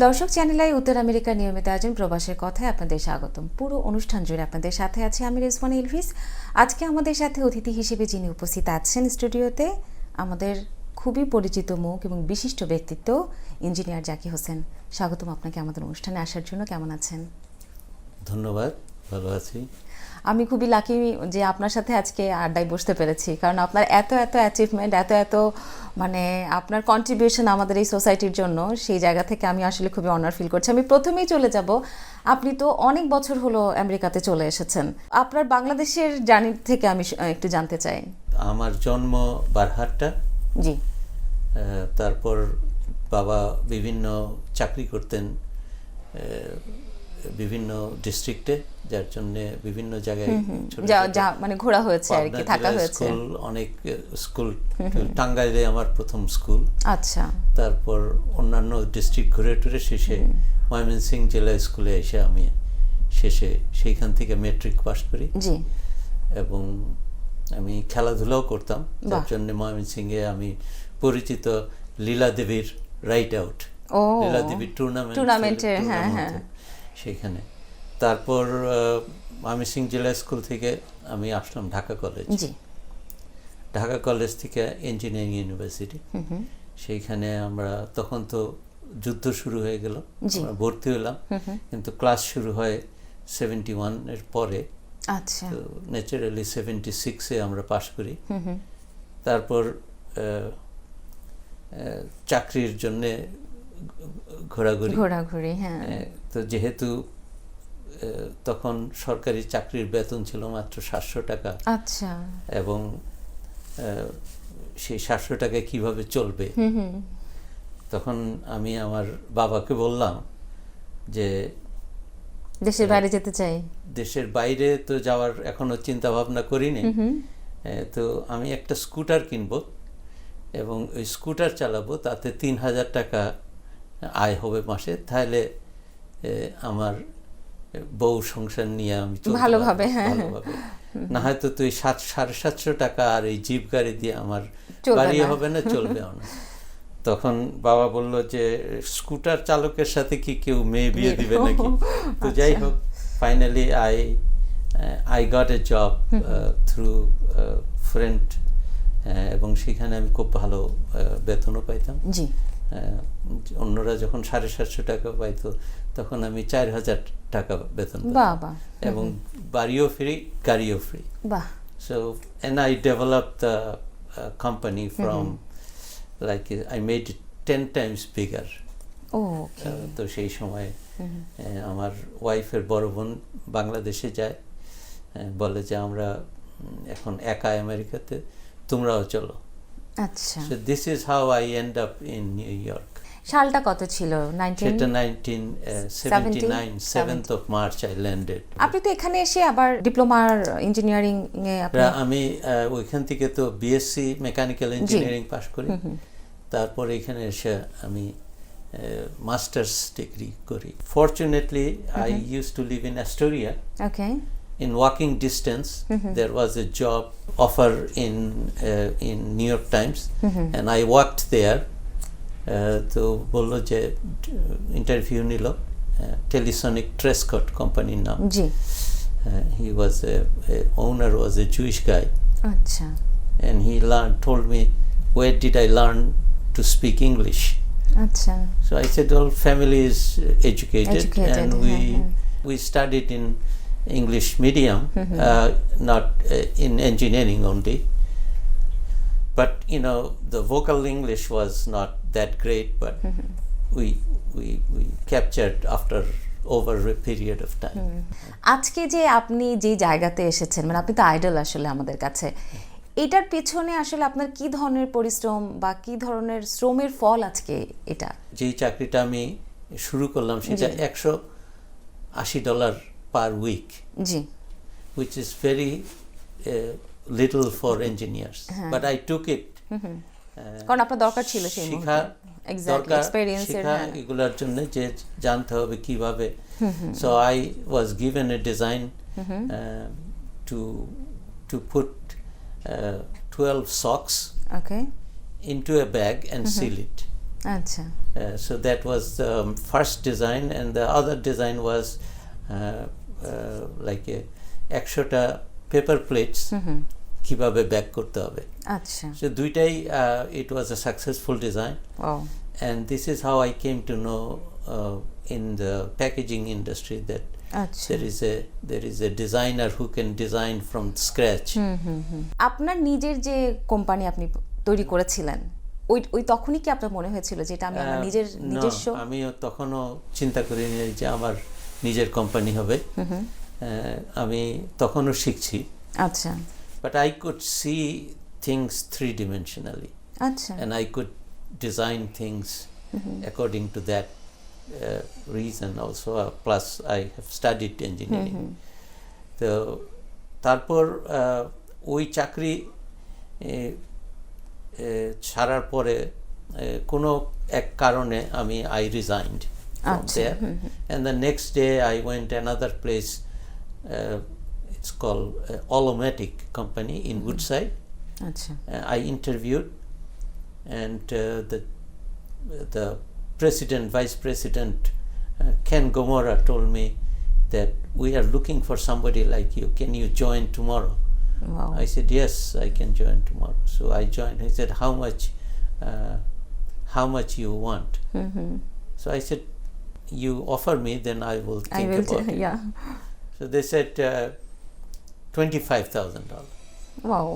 দর্শক চ্যানেলে উত্তর আমেরিকার নিয়মিত আয়োজন প্রবাসের কথায় আপনাদের স্বাগতম। পুরো অনুষ্ঠান জুড়ে আপনাদের সাথে আছি আমি রেজওয়ানা ইলভিস। আজকে আমাদের সাথে অতিথি হিসেবে যিনি উপস্থিত আছেন স্টুডিওতে, আমাদের খুবই পরিচিত মুখ এবং বিশিষ্ট ব্যক্তিত্ব ইঞ্জিনিয়ার জাকি হোসেন। স্বাগতম আপনাকে আমাদের অনুষ্ঠানে আসার জন্য। কেমন আছেন? ধন্যবাদ, ভালো আছি। আমি খুবই লাকি যে আপনার সাথে আজকে আড্ডায় বসতে পেরেছি, কারণ আপনার এত অ্যাচিভমেন্ট, এত মানে আপনার কন্ট্রিবিউশন আমাদের এই সোসাইটির জন্য, সেই জায়গা থেকে আমি আসলে খুবই অনার ফিল করছি। আমি প্রথমেই চলে যাব, আপনি তো অনেক বছর হলো আমেরিকাতে চলে এসেছেন, আপনার বাংলাদেশের জার্নি থেকে আমি একটু জানতে চাই। আমার জন্ম বারহাট্টা। জি। তারপর বাবা বিভিন্ন চাকরি করতেন বিভিন্ন ডিস্ট্রিক্টে, যার জন্য বিভিন্ন জায়গায় মানে ঘোরা হয়েছে আর কি, থাকা হয়েছে। অনেক স্কুল, টাঙ্গাইলে আমার প্রথম স্কুল। আচ্ছা। তারপর অন্যান্য ডিস্ট্রিক্ট ঘুরে টুরে শেষে ময়মনসিং জেলা স্কুলে এসে আমি শেষে সেইখান থেকে ম্যাট্রিক পাস করি। জি। এবং আমি খেলাধুলাও করতাম, যার জন্য ময়মনসিংহে আমি পরিচিত লীলা দেবীর রাইট আউট, লীলা দেবীর টুর্নামেন্টে সেখানে। তারপর ময়মনসিংহ জেলা স্কুল থেকে আমি আসলাম ঢাকা কলেজ। ঢাকা কলেজ থেকে ইঞ্জিনিয়ারিং ইউনিভার্সিটি। সেইখানে আমরা তখন তো যুদ্ধ শুরু হয়ে গেল, আমরা ভর্তি হলাম, কিন্তু ক্লাস শুরু হয় 71 এর পরে। আচ্ছা। তো ন্যাচারালি 76-এ আমরা পাশ করি। তারপর চাকরির জন্যে ঘোরাঘুরি। হ্যাঁ। তো যেহেতু তখন সরকারি চাকরির বেতন ছিল মাত্র 700 টাকা। আচ্ছা। এবং সেই 700 টাকায় কিভাবে চলবে, তখন আমি আমার বাবাকে বললাম যে দেশের বাইরে যেতে চাই। দেশের বাইরে তো যাওয়ার এখনো চিন্তা ভাবনা করিনি, তো আমি একটা স্কুটার কিনবো এবং ওই স্কুটার চালাবো, তাতে 3000 টাকা আয় হবে মাসে, তাহলে আমার বউ সংসার নিয়ে আমি ভালোভাবে। না হয়তো তুই 750 টাকা আর এই জিপ গাড়ি দিয়ে আমার বাড়ি হবে না, চলবে না। তখন বাবা বলল যে স্কুটার চালকের সাথে কি কেউ মেয়ে বিয়ে দিবে নাকি? তো যাই হোক, finally I got a job through friend, এবং সেখানে আমি খুব ভালো বেতনও পাইতাম। জি। অন্যরা যখন 750 টাকা পাইতো, তখন আমি 4000 টাকা বেতন পাইতাম, এবং বাড়িও ফ্রি, গাড়িও free. So and I developed the company from like I made it 10 times bigger. তো সেই সময় আমার ওয়াইফের বড় বোন বাংলাদেশে যায়, বলে যে আমরা এখন একা আমেরিকাতে, তোমরাও চলো। আচ্ছা। So this is how I end up in New York. সালটা কত ছিল? 1979, 7th of March I landed. আপনি তো এখানে এসে আবার ডিপ্লোমার ইঞ্জিনিয়ারিং এ আমি ওইখান থেকে তো বিএসসি মেকানিক্যাল ইঞ্জিনিয়ারিং পাস করি। তারপর এখানে এসে আমি মাস্টার্স ডিগ্রি করি। Fortunately, I used to live in Astoria. Okay. In walking distance, there was a job offer in New York Times, and I walked there. তো বললো যে ইন্টারভিউ নিল, টেলিসনিক ট্রেসকট কোম্পানির নাম। জি। He was owner was a Jewish guy. আচ্ছা। And he told me, where did I learn to speak English? আচ্ছা। So I said, well, family is educated and we studied in English medium, not in engineering only. But you know, the vocal English was not that great, but we captured after over a period of time. আজকে যে আপনি যে জায়গাতে এসেছেন, মানে আপনি তো idol আসলে আমাদের কাছে, এটার পেছনে আসলে আপনার কি ধরনের পরিশ্রম বা কি ধরনের শ্রমের ফল আজকে এটা? যেই চাকরিটা আমি শুরু করলাম সেটা $180 per week. G. Which is very little for engineers, but I took it. কারণ আপনার দরকার ছিল সেই মুহূর্তে। এক্স্যাক্টলি, এক্সপেরিয়েন্সের এগুলোর জন্য যে জানতে হবে কিভাবে। So I was given a design to put 12 socks into a bag and seal it. আচ্ছা So that was the first design, and the other design was like a 100টা paper plates কিভাবে back করতে হবে। আচ্ছা So দুইটাই it was a successful design. Wow. And this is how I came to know in the packaging industry that আচ্ছা there is a designer who can design from scratch. আপনার নিজের যে company আপনি তৈরি করেছিলেন ওই তখনই কি আপনার মনে হয়েছিল যে এটা আমি আমার নিজস্ব? আমিও তখনও চিন্তা করিনি যে আমার নিজের কোম্পানি হবে। আমি তখনও শিখছি। আচ্ছা But I could see things three-dimensionally. আচ্ছা And I could design things according to that reason also. Plus I have studied engineering. তো তারপর ওই চাকরি ছাড়ার পরে কোনো এক কারণে I resigned from there. And the next day I went another place. It's called Olomatic company in Woodside. আচ্ছা I interviewed, and the president, vice president, Ken Gomorrah, told me that we are looking for somebody like you. Can you join tomorrow? Wow. I said yes, I can join tomorrow. So I joined. He said, how much you want? So I said, you offer me, then I will think about it. Yeah. So they said $25,000. Wow.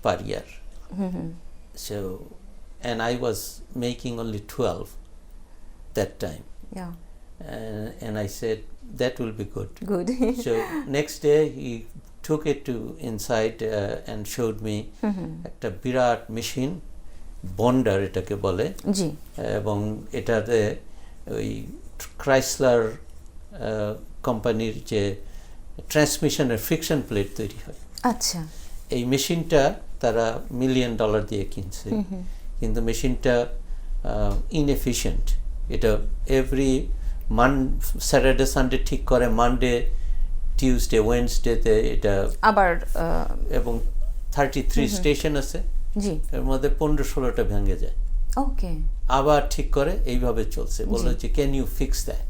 Per year. So, and I was making only 12 that time. Yeah. And I said that will be good. Good. So next day he took it to inside and showed me একটা বিরাট machine, বন্ডার এটাকে বলে, জি, এবং এটাতে ওই Chrysler কোম্পানির যে ট্রান্সমিশনের friction plate তৈরি হয়। আচ্ছা এই মেশিনটা তারা $1 million দিয়ে কিনছে, কিন্তু মেশিনটা ইনএফিশিয়েন্ট। এটা এভরি স্যাটারডে সানডে ঠিক করে, মানডে টিউসডে ওয়েডনেসডেতে এটা আবার, এবং 33 স্টেশন আছে, জি, এর মধ্যে 15-16টা ভেঙে যায়, ওকে, আবার ঠিক করে, এইভাবে চলছে। বললো যে can you fix that?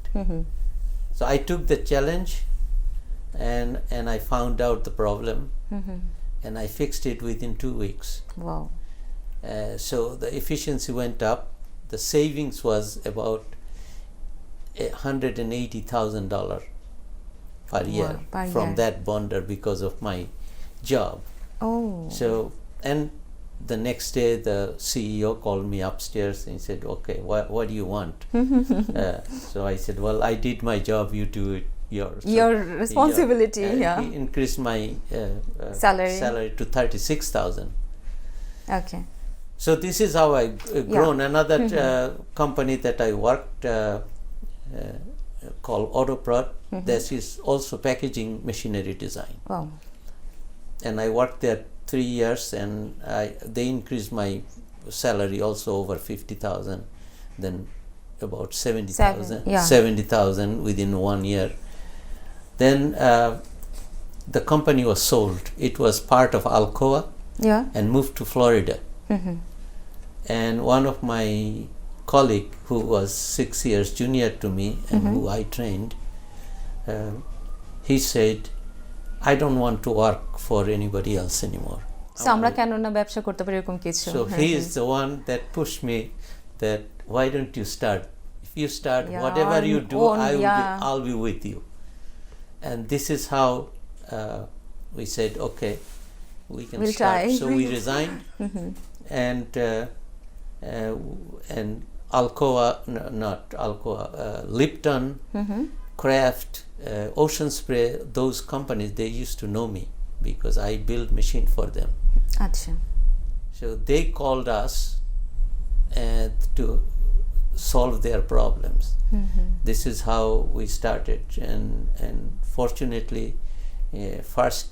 So I took the challenge and I found out the problem, and I fixed it within 2 weeks. Wow. So the efficiency went up. The savings was about $180,000 per year from that bonder because of my job. Oh. So, and the next day the CEO called me upstairs and he said, okay, what do you want? So I said, well, I did my job, you do it. Your responsibility. Yeah. He increased my salary to 36,000. Okay. So this is how I grown. Another company that I worked called Autoprod. This is also packaging machinery design. Wow. And I worked there 3 years, and they increased my salary also over 50,000, then about 70,000 within 1 year. Then the company was sold. It was part of Alcoa, and moved to Florida. And one of my colleague, who was 6 years junior to me and who I trained, he said, I don't want to work for anybody else anymore. So আমরা কেন না ব্যবসা করতে পারি এরকম কিছু। So he is the one that pushed me that why don't you start? If you start, whatever you do, I'll be with you. And this is how we said, okay, we can we'll start. Try. So we resigned, and Alcoa, not Alcoa, Lipton, Kraft, Ocean Spray, those companies, they used to know me because I built machine for them. Achha. So they called us to solve their problems. This is how we started, and fortunately, first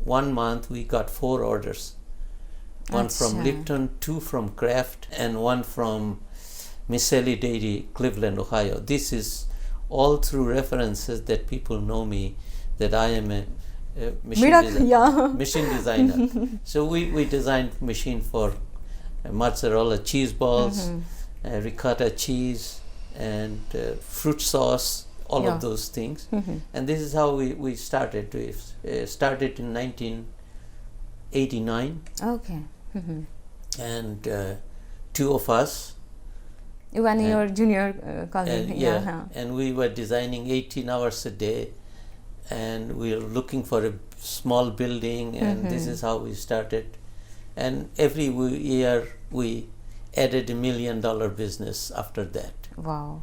1 month we got 4 orders. One from Lipton, 2 from Kraft, and 1 from Miscellany Dairy, Cleveland, Ohio. This is all through references that people know me, that I am a machine designer. So we designed machine for mozzarella cheese balls, ricotta cheese, and fruit sauce, all of those things. And this is how we started. We started in 1989. Okay. And two of us. You and your junior cousin. And we were designing 18 hours a day, and we were looking for a small building, and this is how we started. And every year we added $1 million business after that. Wow.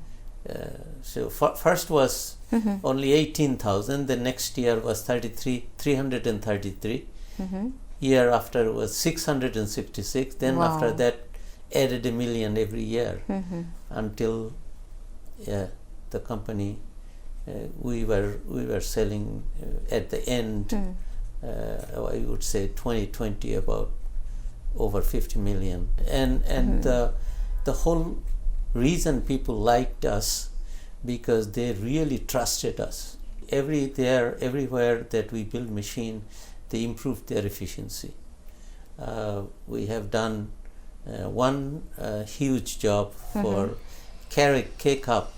So first was only 18,000. The next year was 333. Year after was 666. Then after that, added $1 million every year until the company we were selling at the end. I would say 2020 about over 50 million. And the whole reason people liked us because they really trusted us. Everywhere that we build machine, they improved their efficiency. We have done one huge job for Carrick K-Cup.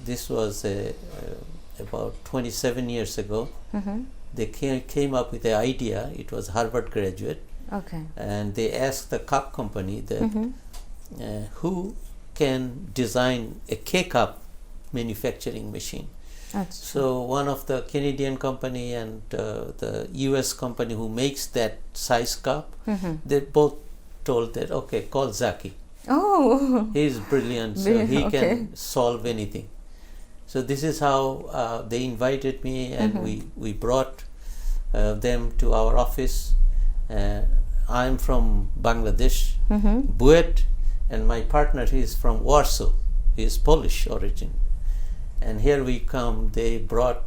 This was about 27 years ago. They came up with the idea. It was Harvard graduate. Okay. And they asked the cup company that who can design a K-Cup manufacturing machine. So one of the Canadian company and the US company who makes that size cup, they both told that, okay, call Zaki. Oh. He's brilliant, so he can solve anything. So this is how they invited me, and we brought them to our office. I'm from Bangladesh, Buet, and my partner, he is from Warsaw. He is Polish origin. And here we come, they brought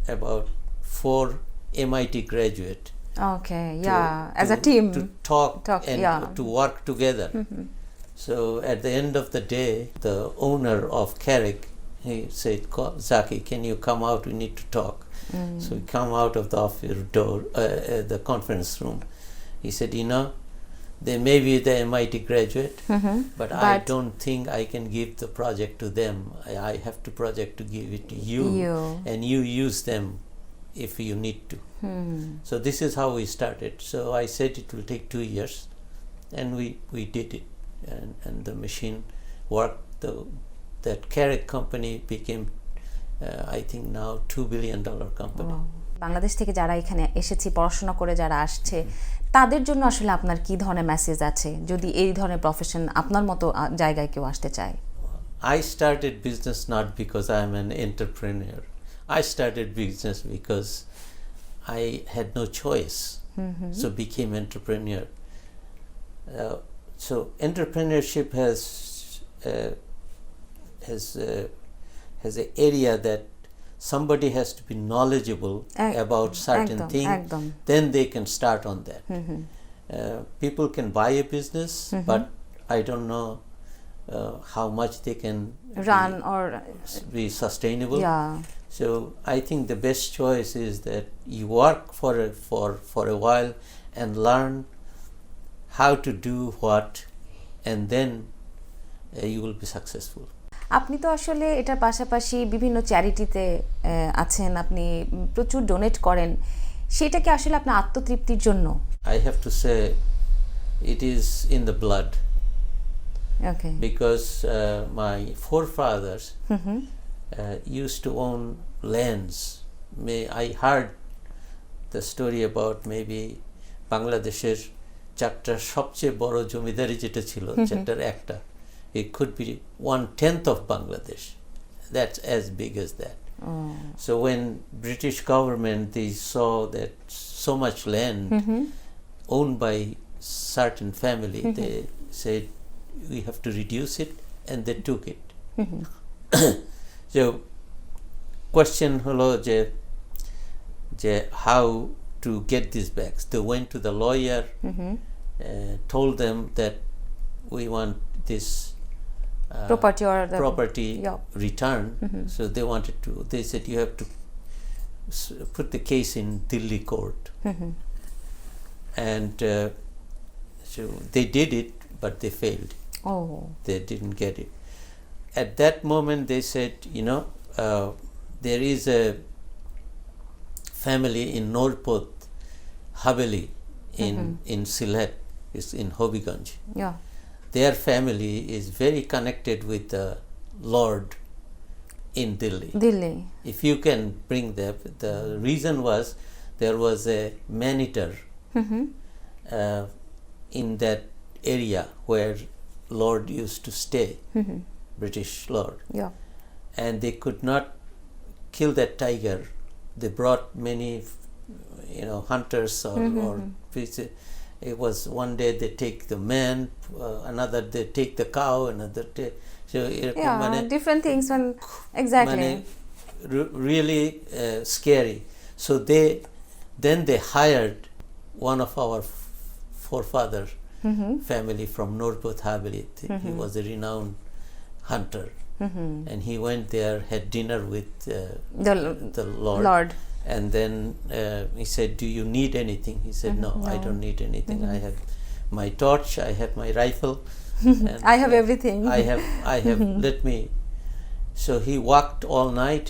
about 4 MIT graduate. Okay, as a team. To talk and to work together. So at the end of the day, the owner of Carrick, he said, Zaki, can you come out? We need to talk. So we come out of the office door, the conference room. He said, they may be the MIT graduate, but I don't think I can give the project to them. I have to project to give it to you, and you use them if you need to. So this is how we started. So I said it will take 2 years, and we did it, and the machine worked. That Carrick company became, I think now, $2 billion company. Bangladesh থেকে যারা এখানে এসেছে পড়াশোনা করে যারা আসছে তাদের জন্য আসলে আপনার কি ধরনের মেসেজ আছে যদি এই ধরনের প্রফেশন আপনার মতো জায়গায় কেউ আসতে চায়? I started business not because I am an entrepreneur. I started business because I had no choice. So became entrepreneur. So entrepreneurship has an area that somebody has to be knowledgeable about certain things, then they can start on that. People can buy a business, but I don't know how much they can run or be sustainable. So I think the best choice is that you work for a while and learn how to do what, and then you will be successful. আপনি তো আসলে এটার পাশাপাশি বিভিন্ন চ্যারিটিতে আছেন, আপনি প্রচুর donate করেন, সেটা কি আসলে আপনার আত্মতৃপ্তির জন্য? I have to say it is in the blood. Okay. Because my forefathers used to own lands. I heard the story about maybe Bangladesher চারটা সবচেয়ে বড় জমিদারি যেটা ছিল, চারটার একটা. It could be 1/10 of Bangladesh. That's as big as that. So when British government, they saw that so much land owned by certain family, they said we have to reduce it, and they took it. So question holo je how to get these back. They went to the lawyer, told them that we want this property or the property return. So they wanted to, they said you have to put the case in Delhi court. And So they did it, but they failed. They didn't get it. At that moment they said, there is a family in Norpot Haveli in Sylhet, is in Hobiganj. Yeah. Their family is very connected with the Lord in Delhi. If you can bring them, the reason was there was a man-eater in that area where Lord used to stay, British Lord. Yeah. And they could not kill that tiger. They brought many, hunters or it was one day they take the man, another they take the cow, another day. So different things when exactly. Really scary. So then they hired one of our forefather family from Norpot Haveli. He was a renowned hunter, and he went there, had dinner with the Lord. And then he said, "Do you need anything?" He said, "No, I don't need anything. I have my torch, I have my rifle, and I have everything. I have let me." So he walked all night,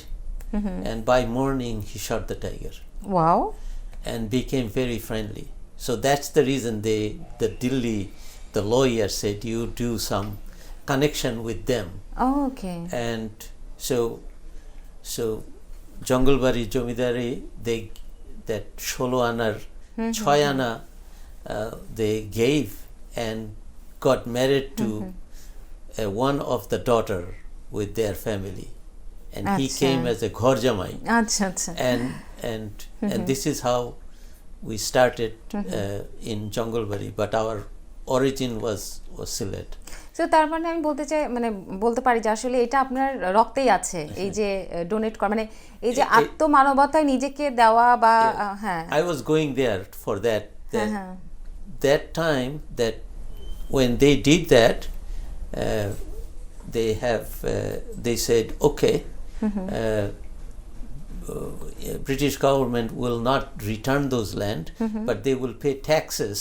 and by morning he shot the tiger. Wow. And became very friendly. So that's the reason the lawyer said, you do some connection with them. Okay. And so Junglebari Jomidari, that 16 anar, 6 ana they gave and got married to one of the daughter with their family. And he came as a ghor jamai. And this is how we started in Junglebari, but our origin was Sylhet. So তার মানে আমি বলতে পারি যে আসলে এটা আপনার রক্তেই আছে, এই যে ডোনেট করা, মানে এই যে আত্মমানবতায় নিজেকে দেওয়া বা হ্যাঁ। I was going there for that time, that when they did that, they said, okay, British government will not return those land, but they will pay taxes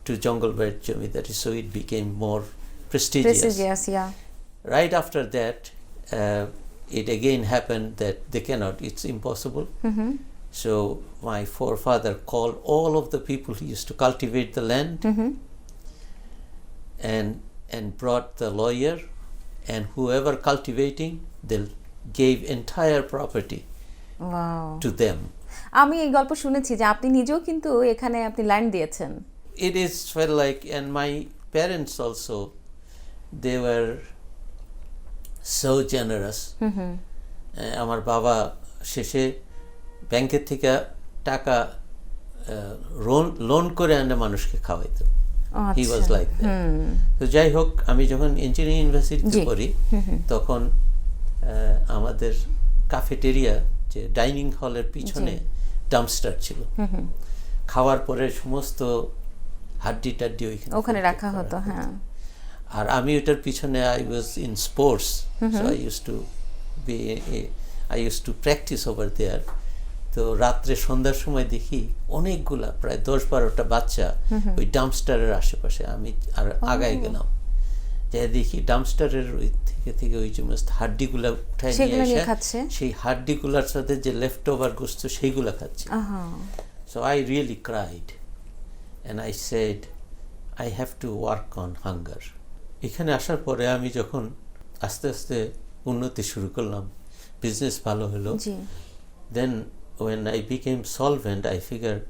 to Junglebari Jamidari, so it became more prestigious. Yeah. Right after that, it again happened that they cannot, it's impossible. So my forefather called all of the people who used to cultivate the land and brought the lawyer, and whoever cultivating, they gave entire property to them. আমি এই গল্প শুনেছি যে আপনি নিজেও কিন্তু এখানে আপনি ল্যান্ড দিয়েছেন. It is felt like, and my parents also, they were so generous. আমার বাবা শেষে ব্যাংকের থেকে টাকা লোন করে আনে মানুষকে খাওয়াইতো. He was like that. তো যাই হোক, আমি যখন ইঞ্জিনিয়ারিং ইউনিভার্সিটিতে পড়ি, তখন আমাদের ক্যাফেটেরিয়া, যে ডাইনিং হলের পিছনে ডাম্পস্টার ছিল, খাওয়ার পরে সমস্ত হাড্ডি টাড্ডি ওখানে রাখা হতো। হ্যাঁ। আর আমি ওটার পিছনে I was in sports, so I used to practice over there. তো রাত্রে সন্ধ্যার সময় দেখি অনেকগুলা, প্রায় 10-12টা বাচ্চা ওই ডাম্পস্টারের আশেপাশে। আমি আর আগায় গেলাম, যে দেখি ডাম্পস্টারের ওই থেকে ওই যে হাড্ডিগুলা উঠায় নিয়ে এসে সেই হাড্ডিগুলার সাথে যে লেফট ওভার গোস্ত সেইগুলা খাচ্ছে। So I really cried and I said, I have to work on hunger. এখানে আসার পরে আমি যখন আস্তে আস্তে উন্নতি শুরু করলাম, বিজনেস ভালো হলো, then when I became solvent, I figured,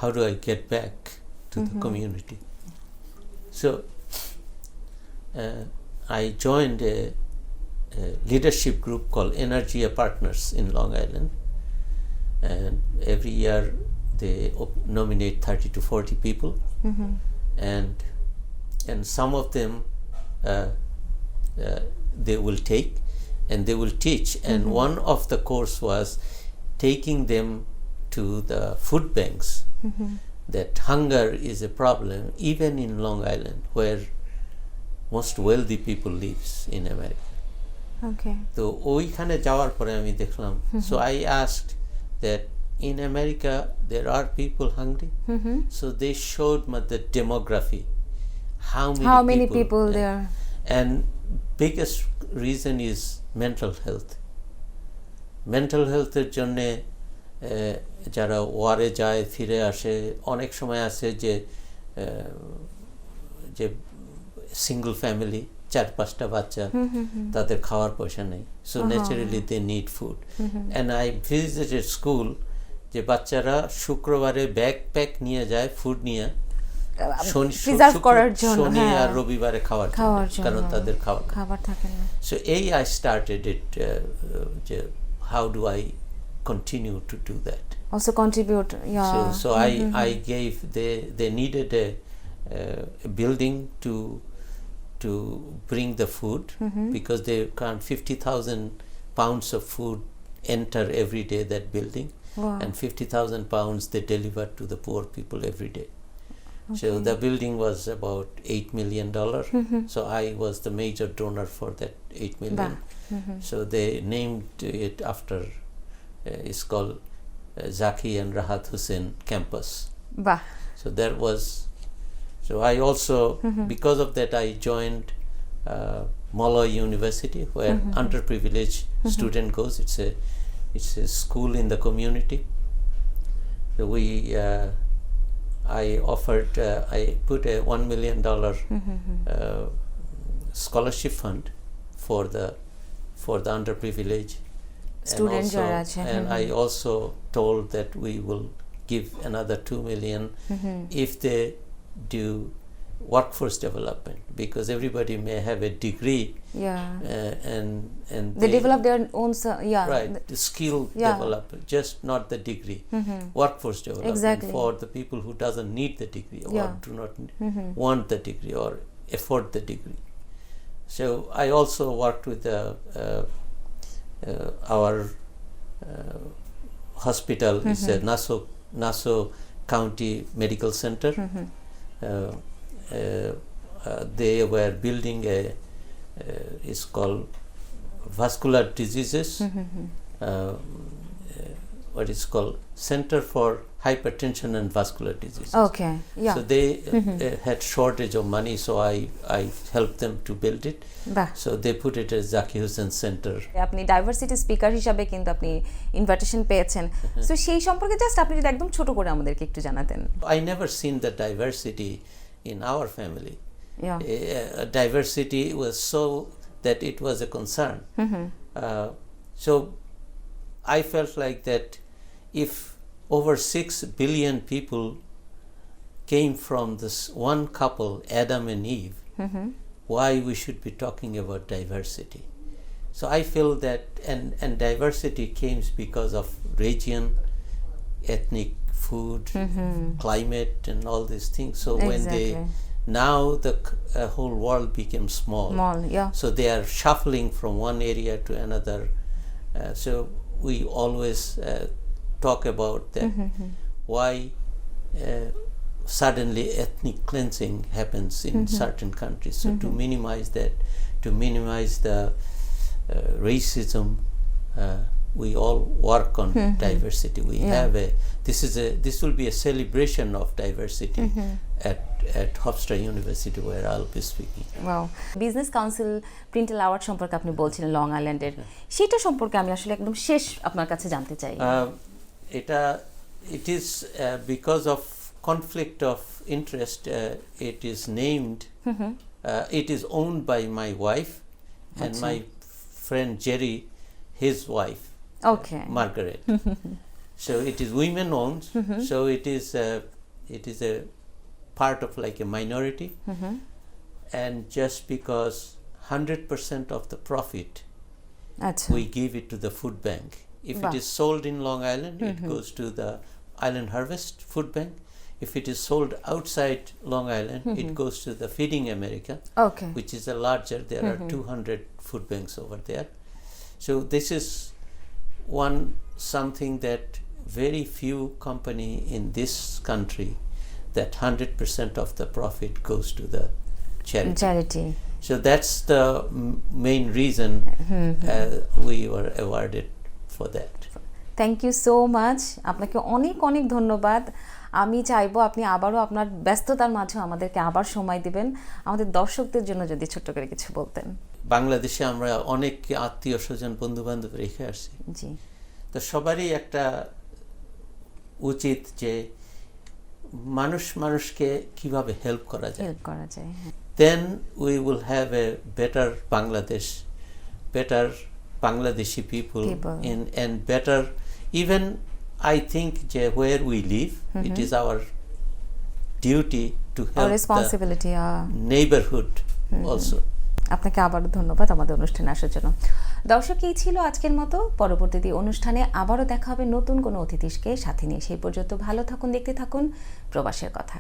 how do I get back to the community? So I joined a leadership group called Energia Partners in Long Island, and every year they nominate 30 to 40 people, and some of them they will take and they will teach, and one of the course was taking them to the food banks, that hunger is a problem even in Long Island, where most wealthy people lives in America. Okay. So ওইখানে যাওয়ার পরে আমি দেখলাম, so I asked that in America there are people hungry, so they showed me the demography how many people there. And biggest reason is mental health. Mental health এর জন্য যারা ওয়ারে যায় ফিরে আসে, অনেক সময় আছে যে যে সিঙ্গল ফ্যামিলি 4-5টা বাচ্চা, তাদের খাওয়ার পয়সা নেই, so naturally they need food. And I visited school, যে বাচ্চারা শুক্রবারে ব্যাকপ্যাক নিয়ে যায় ফুড নিয়ে শনি আর রবিবারে খাওয়ার জন্য, কারণ তাদের খাবার থাকে না। সো এই আই স্টার্টেড ইট, যে how do I continue to do that, also contribute. So I gave, they needed a building to bring the food, because they can't 50,000 pounds of food enter every day that building. Wow. And 50,000 pounds they deliver to the poor people every day. So the building was about $8 million. So I was the major donor for that $8 million. So they named it after, it's called Zaki and Rahat Hussain campus. Bah. So that was, so I also, because of that I joined Malloy University, where underprivileged student goes. It's a school in the community. So I offered, I put a $1 million scholarship fund for the underprivileged students. And I also told that we will give another $2 million if they do workforce development, because everybody may have a degree, and they develop their own right, the skill development, just not the degree. Workforce development for the people who doesn't need the degree or do not want the degree or afford the degree. So I also worked with our hospital. It's a Nassau County Medical Center. They were building it's called vascular diseases, what is called Center for Hypertension and Vascular Diseases. Okay, yeah. So they had shortage of money, so I helped them to build it. So they put it as Zaki Hussain Center. আপনি diversity speaker হিসাবে কিন্তু আপনি invitation পেয়েছেন, so সেই সম্পর্কে just আপনি যদি একদম ছোট করে আমাদেরকে একটু জানাতেন। I never seen the diversity in our family. Diversity was so that it was a concern. So I felt like that if over 6 billion people came from this one couple, Adam and Eve, why we should be talking about diversity? So I feel that, and diversity came because of region, ethnic food, climate, and all these things. So when now the whole world became small, so they are shuffling from one area to another. So we always talk about that, why suddenly ethnic cleansing happens in certain countries. So to minimize that, to minimize the racism, we all work on diversity. We have this will be a celebration of diversity at Hofstra University, where I'll be speaking. Wow. Business council প্রিন্টেল award সম্পর্কে আপনি বলছিলেন long আইল্যান্ডের, সেটা সম্পর্কে আমি আসলে একদম শেষ আপনার কাছে জানতে চাই। It is because of conflict of interest, it is named, it is owned by my wife and my friend Jerry, his wife, Margaret. So it is women owned, so it is a part of like a minority, and just because 100% of the profit we give it to the food bank. If it is sold in Long Island, it goes to the Island Harvest Food Bank. If it is sold outside Long Island, it goes to the Feeding America, which is a larger, there are 200 food banks over there. So this is something that very few company in this country, that 100% of the profit goes to the charity. So that's the main reason we were awarded for that. Thank you so much, আপনাকে অনেক অনেক ধন্যবাদ। আমি চাইবো আপনি আবারও আপনার ব্যস্ততার মাঝে আমাদেরকে আবার সময় দিবেন, আমাদের দর্শকদের জন্য যদি ছোট্ট করে কিছু বলতেন। বাংলাদেশে আমরা অনেক আত্মীয় স্বজন বন্ধু বান্ধব রেখে আসছি, জি, তো সবারই একটা উচিত যে মানুষ মানুষকে কিভাবে হেল্প করা যায়, then we will have a better Bangladesh, better Bangladeshi people and better even I think যে where we live, it is our duty to help responsibility the neighborhood also. আপনাকে আবারও ধন্যবাদ আমাদের অনুষ্ঠানে আসার জন্য। দর্শক, এই ছিল আজকের মতো। পরবর্তী অনুষ্ঠানে আবারও দেখা হবে নতুন কোনো অতিথিকে সাথে নিয়ে। সেই পর্যন্ত ভালো থাকুন, দেখতে থাকুন প্রবাসের কথা।